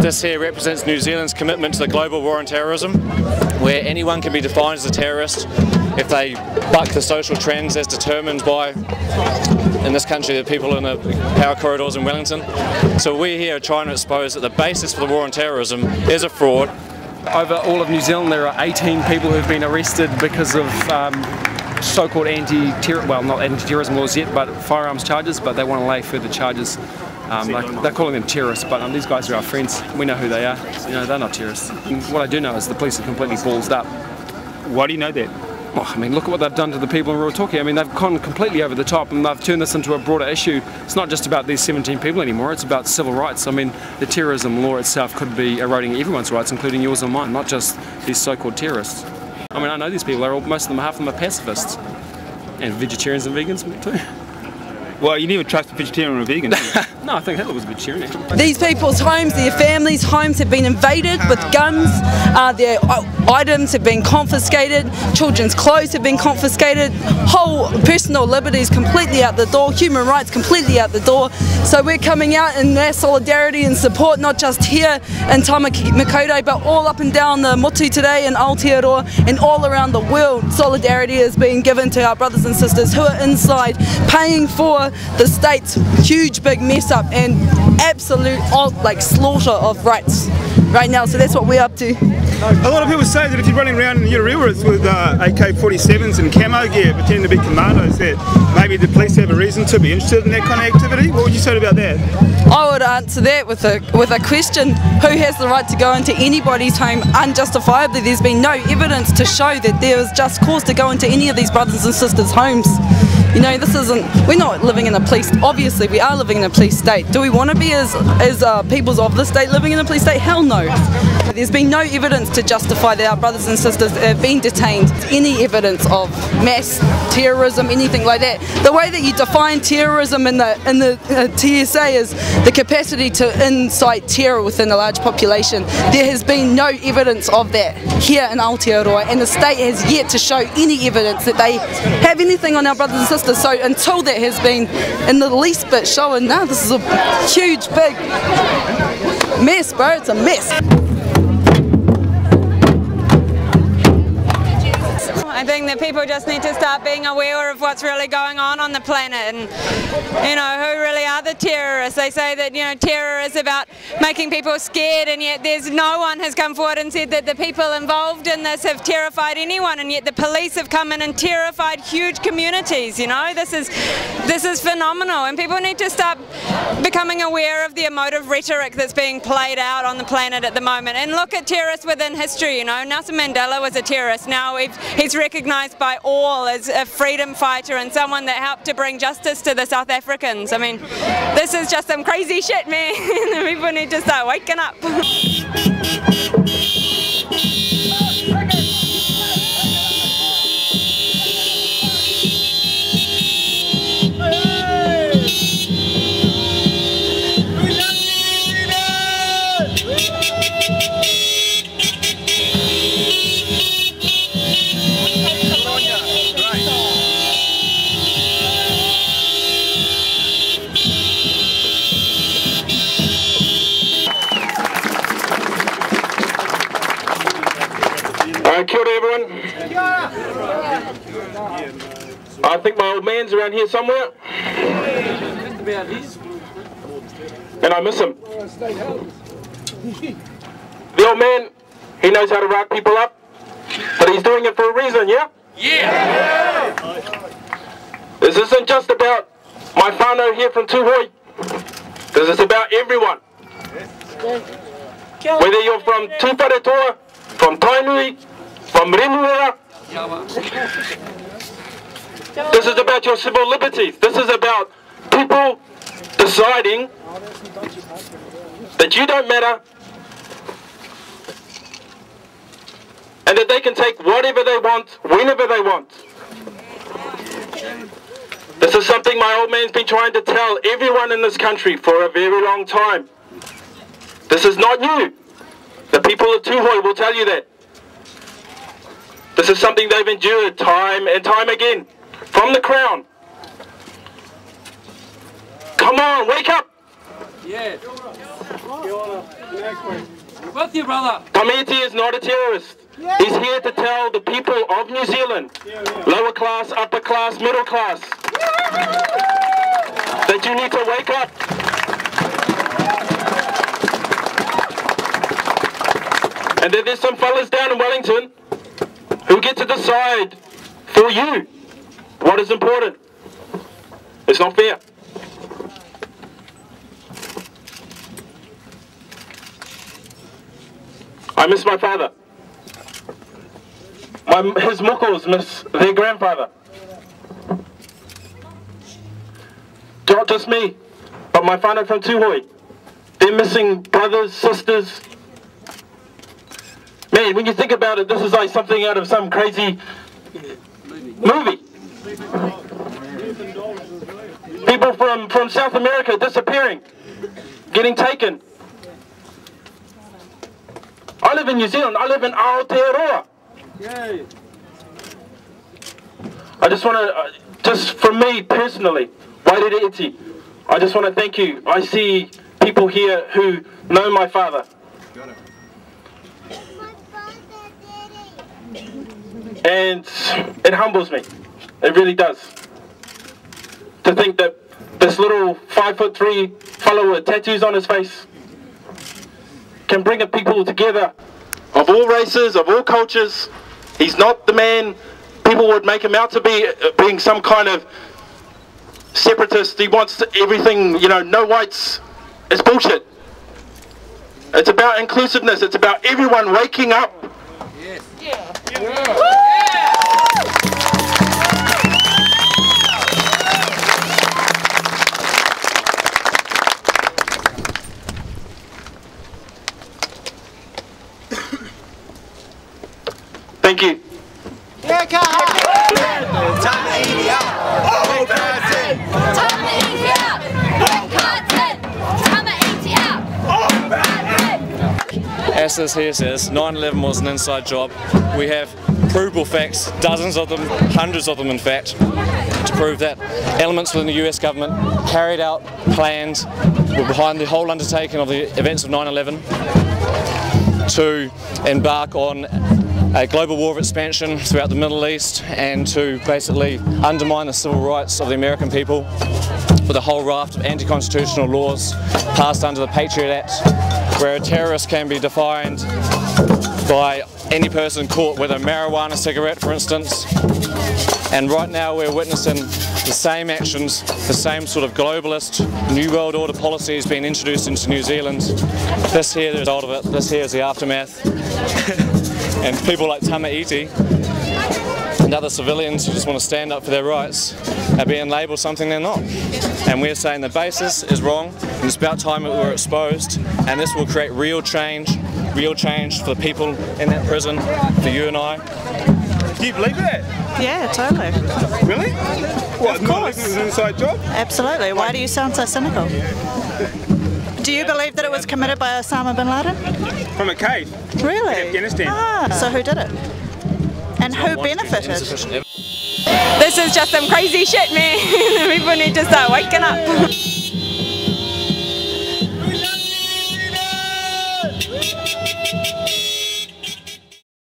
This here represents New Zealand's commitment to the global war on terrorism, where anyone can be defined as a terrorist if they buck the social trends as determined by, in this country, the people in the power corridors in Wellington. So we here are trying to expose that the basis for the war on terrorism is a fraud. Over all of New Zealand there are 18 people who've been arrested because of so-called not anti-terrorism laws yet, but firearms charges, but they want to lay further charges. They're calling them terrorists, but these guys are our friends. We know who they are. You know, they're not terrorists. And what I do know is the police are completely ballsed up. Why do you know that? Well, I mean, look at what they've done to the people in Ruatoki. I mean, they've gone completely over the top and they've turned this into a broader issue. It's not just about these 17 people anymore, it's about civil rights. I mean, the terrorism law itself could be eroding everyone's rights, including yours and mine, not just these so-called terrorists. I mean, I know these people, most of them, half of them are pacifists. And vegetarians and vegans too. Well, you never trust a vegetarian or a vegan. No, I think Hitler was a vegetarian actually. These people's homes, their families' homes have been invaded with guns, their items have been confiscated, children's clothes have been confiscated, whole personal liberties completely out the door, human rights completely out the door. So we're coming out in their solidarity and support, not just here in Tamakode, but all up and down the Motu today in Aotearoa and all around the world. Solidarity is being given to our brothers and sisters who are inside paying for the state's huge big mess up and absolute slaughter of rights right now. So that's what we're up to. A lot of people say that if you're running around in the Aotearoa with AK-47s and camo gear pretending to be commandos, that maybe the police have a reason to be interested in that kind of activity. What would you say about that? I would answer that with a question. Who has the right to go into anybody's home unjustifiably? There's been no evidence to show that there was just cause to go into any of these brothers and sisters' homes. You know, we're not living in a police, obviously we are living in a police state. Do we want to be as peoples of the state living in a police state? Hell no. There's been no evidence to justify that our brothers and sisters have been detained. Any evidence of mass terrorism, anything like that. The way that you define terrorism in the TSA is the capacity to incite terror within a large population. There has been no evidence of that here in Aotearoa, and the state has yet to show any evidence that they have anything on our brothers and sisters. So until that has been in the least bit showing, now this is a huge big mess, bro. It's a mess. I think that people just need to start being aware of what's really going on the planet, and you know, who really are the terrorists. They say that, you know, terror is about making people scared, and yet no one has come forward and said that the people involved in this have terrified anyone, and yet the police have come in and terrified huge communities. You know, this is phenomenal, and people need to start becoming aware of the emotive rhetoric that's being played out on the planet at the moment, and look at terrorists within history. You know, Nelson Mandela was a terrorist. Now he's recognised by all as a freedom fighter and someone that helped to bring justice to the South Africans. I mean, this is just some crazy shit, man. People need to start waking up. Kia ora, everyone. I think my old man's around here somewhere. And I miss him. The old man, he knows how to rark people up, but he's doing it for a reason, yeah? Yeah! This isn't just about my whānau here from Tuhoi. This is about everyone. Whether you're from Tūwharetoa, from Tainui, from Remuera. This is about your civil liberties. This is about people deciding that you don't matter and that they can take whatever they want, whenever they want. This is something my old man's been trying to tell everyone in this country for a very long time. This is not new. The people of Tuhoi will tell you that. This is something they've endured time and time again from the Crown. Come on, wake up! Yeah. With you, brother. Tamiti is not a terrorist. He's here to tell the people of New Zealand, lower class, upper class, middle class, that you need to wake up. And that there's some fellas down in Wellington who get to decide for you what is important. It's not fair. I miss my father. His mokos miss their grandfather. Not just me, but my whānau from Tūhoi. They're missing brothers, sisters. Man, when you think about it, this is like something out of some crazy movie. People from South America disappearing, getting taken. I live in New Zealand. I live in Aotearoa. I just want to, just for me personally, Wairere, I just want to thank you. I see people here who know my father. And it humbles me. It really does. To think that this little 5'3" fellow with tattoos on his face can bring people together of all races, of all cultures. He's not the man people would make him out to be, being some kind of separatist. He wants everything, you know, no whites. It's bullshit. It's about inclusiveness. It's about everyone waking up. Yes. Yeah. Yeah. Thank you. As this here says, 9/11 was an inside job. We have provable facts, dozens of them, hundreds of them in fact, to prove that elements within the US government carried out plans behind the whole undertaking of the events of 9/11 to embark on a global war of expansion throughout the Middle East and to basically undermine the civil rights of the American people with a whole raft of anti-constitutional laws passed under the Patriot Act, where a terrorist can be defined by any person caught with a marijuana cigarette, for instance. And right now we're witnessing the same actions, the same sort of globalist New World Order policies being introduced into New Zealand. This here is the result of it, this here is the aftermath. And people like Tamaiti and other civilians who just want to stand up for their rights are being labelled something they're not. And we're saying the basis is wrong, and it's about time that we're exposed, and this will create real change for the people in that prison, for you and I. Do you believe that? Yeah, totally. Really? What, of course. It was an inside job? Absolutely. Why do you sound so cynical? Do you believe that it was committed by Osama bin Laden? From a cave. Really? In Afghanistan. Ah, so who did it? And who benefited? This is just some crazy shit, man. People need to start waking up.